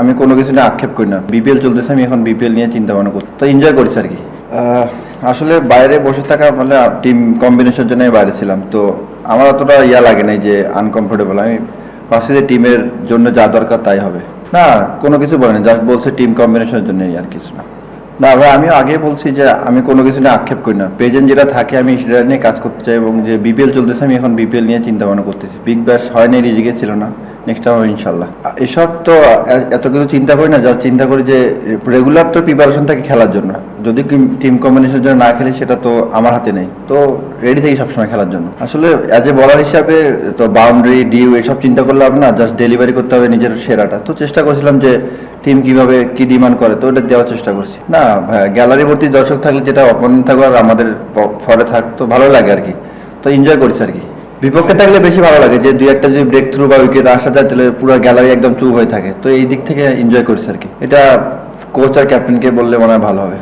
আমি কোনো কিছু নিয়ে আক্ষেপ করি না। বিপিএল চলতেছে, আমি এখন বিপিএল নিয়ে চিন্তা ভাবনা করছি, তো এনজয় করছি আর কি। আসলে বাইরে বসে থাকা মানে টিম কম্বিনেশনের জন্য বাইরে ছিলাম, তো আমার অতটা লাগে নাই যে আনকমফোর্টেবল। আমি ভাবছি যে টিমের জন্য যা দরকার তাই হবে। না, কোনো কিছু বলেনি, জাস্ট বলছে টিম কম্বিনেশনের জন্য, আর কিছু না। না ভাই, আমি আগে বলছি যে আমি কোনো কিছু নিয়ে আক্ষেপ করি না। প্রেজেন্ট যেটা থাকে আমি সেটা নিয়ে কাজ করতে চাই, এবং যে বিপিএল চলতেছে আমি এখন বিপিএল নিয়ে চিন্তা ভাবনা করতেছি। বিগ ব্যাশ হয়নি, রিজিকে ছিল না, নেক্সট টাইম হবে ইনশাল্লাহ। এসব তো এত কিছু চিন্তা করি না, যা চিন্তা করি যে রেগুলার তো প্রিপারেশন থাকে খেলার জন্য। যদি টিম কম্বিনেশনের জন্য না খেলি সেটা তো আমার হাতে নেই, তো রেডি থাকি সবসময় খেলার জন্য। আসলে অ্যাজ এ বলার হিসাবে তো বাউন্ডারি ডিউ এসব চিন্তা করলে হবে না, জাস্ট ডেলিভারি করতে হবে নিজের সেরাটা। তো চেষ্টা করছিলাম যে টিম কিভাবে কি ডিমান্ড করে, তো ওটা দেওয়ার চেষ্টা করছি। না ভাই, গ্যালারি ভর্তি দর্শক থাকলে যেটা অপোনেন্ট থাকবে আর আমাদের ফরে থাকতো ভালো লাগে আর কি, তো এনজয় করছি আর কি। বিপক্ষে থাকলে বেশি ভালো লাগে, যে দুই একটা যদি ব্রেক থ্রু বা উইকেট আসা যায় তাহলে পুরো গ্যালারি একদম চুপ হয়ে থাকে, তো এই দিক থেকে এনজয় করছি আর কি। এটা কোচ আর ক্যাপ্টেনকে বললে মনে হয় ভালো হবে।